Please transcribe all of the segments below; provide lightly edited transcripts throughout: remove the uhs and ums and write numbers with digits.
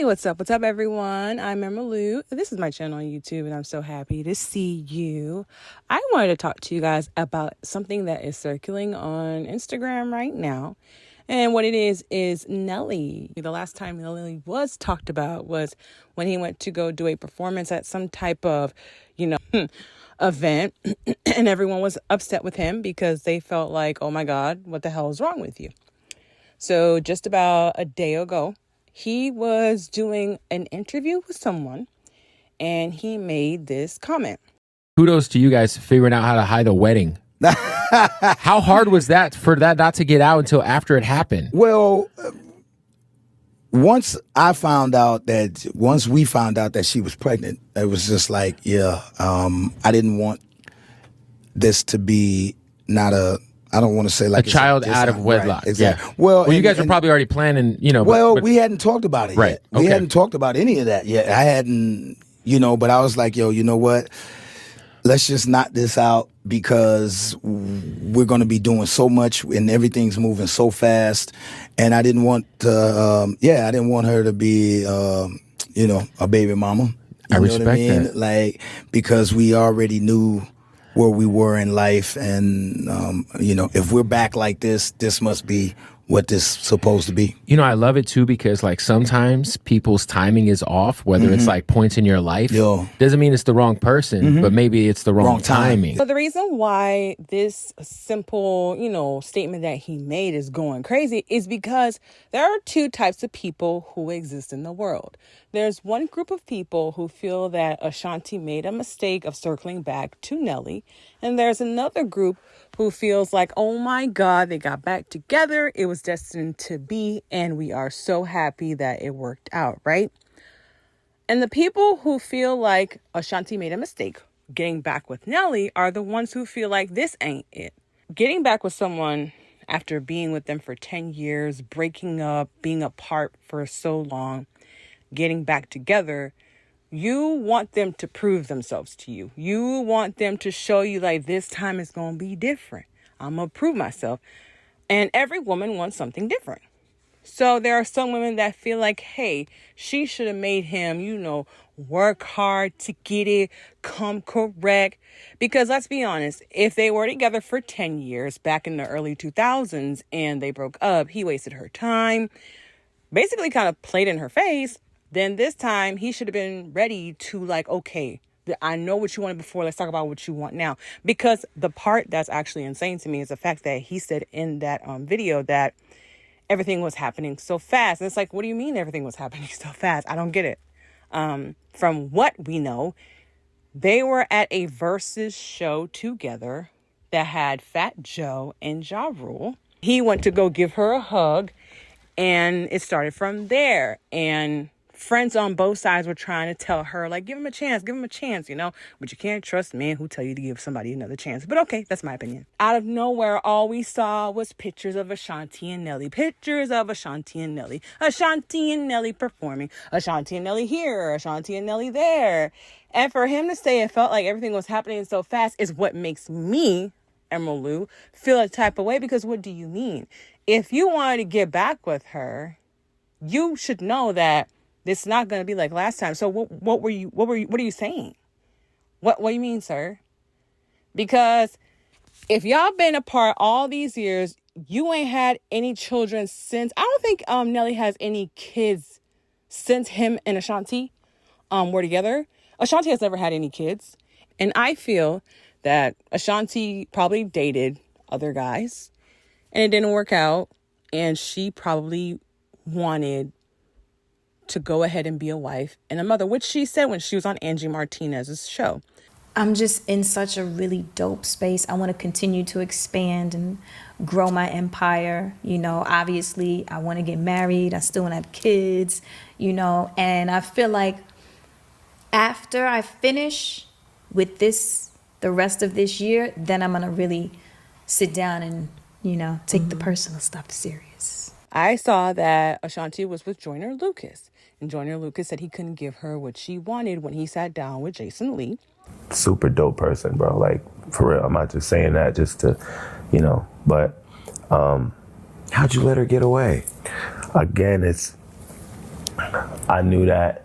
what's up? What's up, everyone? I'm Emma Lou. This is my channel on YouTube, and I'm so happy to see you. I wanted to talk to you guys about something that is circling on Instagram right now. And what it is Nelly. The last time Nelly was talked about was when he went to go do a performance at some type of, event. And everyone was upset with him because they felt like, oh my God, what the hell is wrong with you? So just about a day ago, he was doing an interview with someone and he made this comment. Kudos to you guys figuring out how to hide a wedding. How hard was that for that not to get out until after it happened? Well, once we found out that she was pregnant, it was just like, I didn't want this to be I don't want to say like a child out of wedlock. Right, exactly. Yeah. Well, you guys were probably already planning, Well, we hadn't talked about it yet. We hadn't talked about any of that yet. I hadn't, but I was like, you know what? Let's just knock this out because we're going to be doing so much and everything's moving so fast. And I didn't want to, I didn't want her to be, a baby mama. I respect that. Like, because we already knew where we were in life, and if we're back like this must be what this is supposed to be. I love it too because like sometimes people's timing is off, whether it's like points in your life. Doesn't mean it's the wrong person, but maybe it's the wrong timing. So the reason why this simple, statement that he made is going crazy is because there are two types of people who exist in the world. There's one group of people who feel that Ashanti made a mistake of circling back to Nelly. And there's another group who feels like, oh my God, they got back together. It was destined to be. And we are so happy that it worked out, right? And the people who feel like Ashanti made a mistake getting back with Nelly are the ones who feel like this ain't it. Getting back with someone after being with them for 10 years, breaking up, being apart for so long, getting back together, you want them to prove themselves to you. You want them to show you like this time is going to be different. I'm going to prove myself. And every woman wants something different. So there are some women that feel like, hey, she should have made him, work hard to get it, come correct. Because let's be honest, if they were together for 10 years back in the early 2000s and they broke up, he wasted her time, basically kind of played in her face. Then this time he should have been ready to like, okay, I know what you wanted before. Let's talk about what you want now. Because the part that's actually insane to me is the fact that he said in that video that everything was happening so fast. And it's like, what do you mean everything was happening so fast? I don't get it. From what we know, they were at a Versus show together that had Fat Joe and Ja Rule. He went to go give her a hug, and it started from there. And friends on both sides were trying to tell her, like, give him a chance, but you can't trust men who tell you to give somebody another chance. But okay, that's my opinion. Out of nowhere, all we saw was pictures of Ashanti and Nelly, Ashanti and Nelly performing, Ashanti and Nelly here, Ashanti and Nelly there. And for him to say it felt like everything was happening so fast is what makes me, Emma Lou, feel a type of way, because what do you mean? If you wanted to get back with her, you should know that it's not going to be like last time. So what are you saying? What do you mean, sir? Because if y'all been apart all these years, you ain't had any children since. I don't think Nelly has any kids since him and Ashanti were together. Ashanti has never had any kids. And I feel that Ashanti probably dated other guys and it didn't work out. And she probably wanted to go ahead and be a wife and a mother, which she said when she was on Angie Martinez's show. I'm just in such a really dope space. I want to continue to expand and grow my empire. Obviously I want to get married. I still want to have kids, and I feel like after I finish with this, the rest of this year, then I'm going to really sit down and, take the personal stuff serious. I saw that Ashanti was with Joyner Lucas. And Joyner Lucas said he couldn't give her what she wanted when he sat down with Jason Lee. Super dope person, bro. Like, for real. I'm not just saying that just to, but how'd you let her get away? Again, I knew that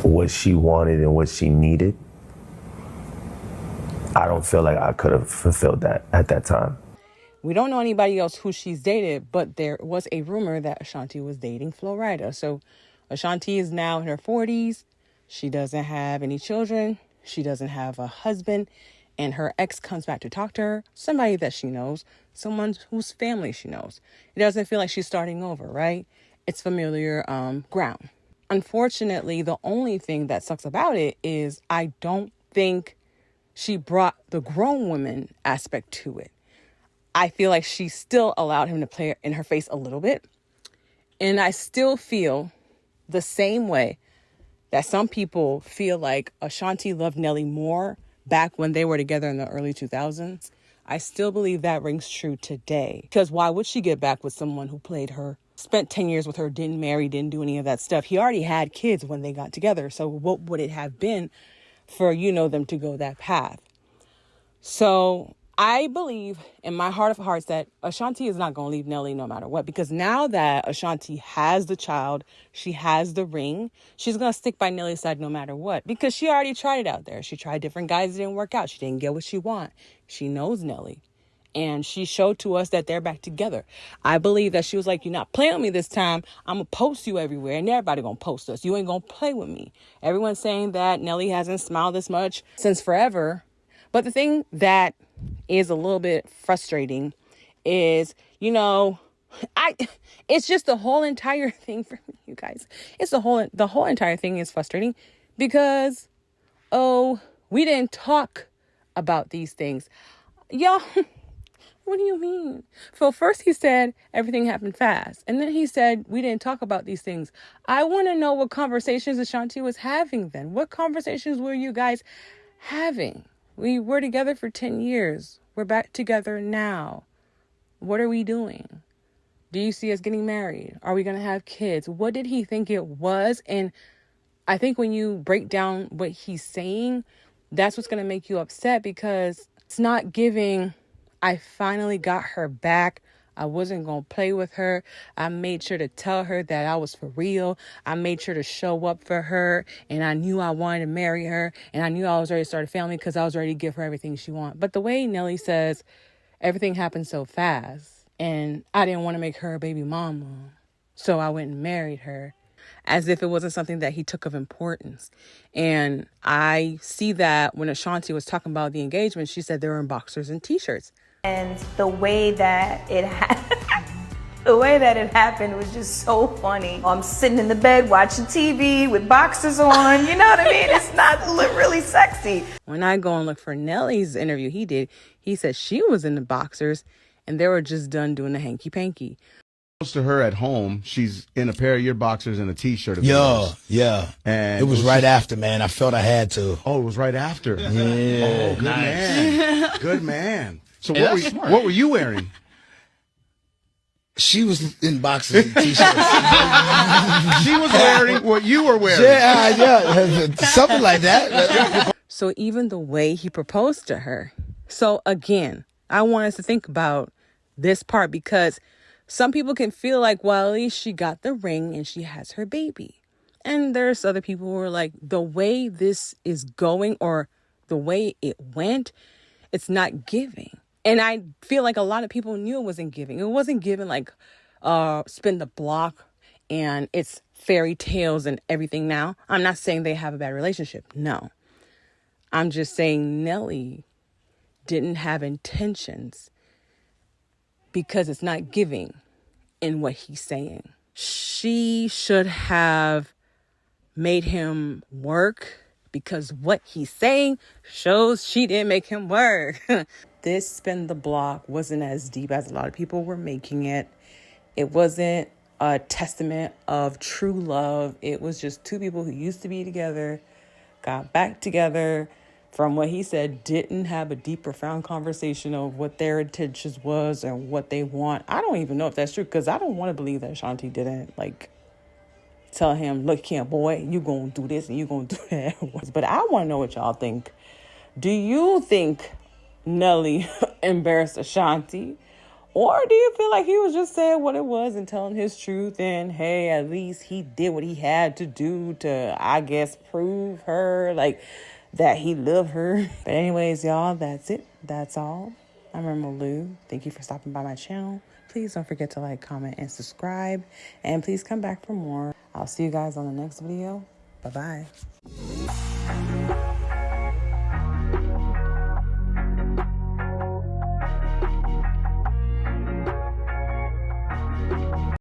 what she wanted and what she needed, I don't feel like I could have fulfilled that at that time. We don't know anybody else who she's dated, but there was a rumor that Ashanti was dating Flo Rida. So Ashanti is now in her 40s. She doesn't have any children. She doesn't have a husband. And her ex comes back to talk to her, somebody that she knows, someone whose family she knows. It doesn't feel like she's starting over, right? It's familiar ground. Unfortunately, the only thing that sucks about it is I don't think she brought the grown woman aspect to it. I feel like she still allowed him to play in her face a little bit. And I still feel the same way that some people feel like Ashanti loved Nelly more back when they were together in the early 2000s. I still believe that rings true today. Because why would she get back with someone who played her, spent 10 years with her, didn't marry, didn't do any of that stuff? He already had kids when they got together. So what would it have been for, them to go that path? So I believe in my heart of hearts that Ashanti is not going to leave Nelly no matter what, because now that Ashanti has the child, she has the ring, she's going to stick by Nelly's side no matter what, because she already tried it out there. She tried different guys. It didn't work out. She didn't get what she want. She knows Nelly, and she showed to us that they're back together. I believe that she was like, you're not playing with me this time. I'm going to post you everywhere, and everybody going to post us. You ain't going to play with me. Everyone's saying that Nelly hasn't smiled this much since forever. But the thing that is a little bit frustrating is, it's just the whole entire thing for me, you guys. It's the whole entire thing is frustrating because, we didn't talk about these things. Y'all, what do you mean? So first he said everything happened fast. And then he said we didn't talk about these things. I want to know what conversations Ashanti was having then. What conversations were you guys having? We were together for 10 years. We're back together now. What are we doing? Do you see us getting married? Are we going to have kids? What did he think it was? And I think when you break down what he's saying, that's what's going to make you upset, because it's not giving, I finally got her back. I wasn't going to play with her. I made sure to tell her that I was for real. I made sure to show up for her. And I knew I wanted to marry her. And I knew I was ready to start a family because I was ready to give her everything she wanted. But the way Nelly says everything happened so fast, and I didn't want to make her a baby mama, so I went and married her, as if it wasn't something that he took of importance. And I see that when Ashanti was talking about the engagement, she said they were in boxers and T-shirts. And the way that it happened was just so funny. I'm sitting in the bed watching TV with boxers on, you know what I mean? It's not really sexy. When I go and look for Nelly's interview he said she was in the boxers and they were just done doing the hanky-panky. To her at home, she's in a pair of your boxers and a T-shirt. Yeah. And it was right after, man. I felt I had to. Oh, it was right after. Yeah. Oh, good man. Good man. So what were you wearing? She was in boxers and T-shirts. She was wearing what you were wearing. Yeah, something like that. So even the way he proposed to her. So again, I want us to think about this part, because some people can feel like, well, at least she got the ring and she has her baby. And there's other people who are like, the way this is going or the way it went, it's not giving. And I feel like a lot of people knew it wasn't giving. It wasn't giving like spin the block and it's fairy tales and everything now. I'm not saying they have a bad relationship. No. I'm just saying Nelly didn't have intentions, because it's not giving in what he's saying. She should have made him work, because what he's saying shows she didn't make him work. This spin the block wasn't as deep as a lot of people were making it. It wasn't a testament of true love. It was just two people who used to be together, got back together. From what he said, didn't have a deep, profound conversation of what their intentions was and what they want. I don't even know if that's true, because I don't want to believe that Ashanti didn't tell him, look here, boy, you gonna do this and you gonna do that. But I want to know what y'all think. Do you think Nelly embarrassed Ashanti? Or do you feel like he was just saying what it was and telling his truth, and hey, at least he did what he had to do to, I guess, prove her like that he loved her? But anyways, y'all, that's it. That's all. I'm Irma Lou. Thank you for stopping by my channel. Please don't forget to like, comment, and subscribe. And please come back for more. I'll see you guys on the next video. Bye-bye.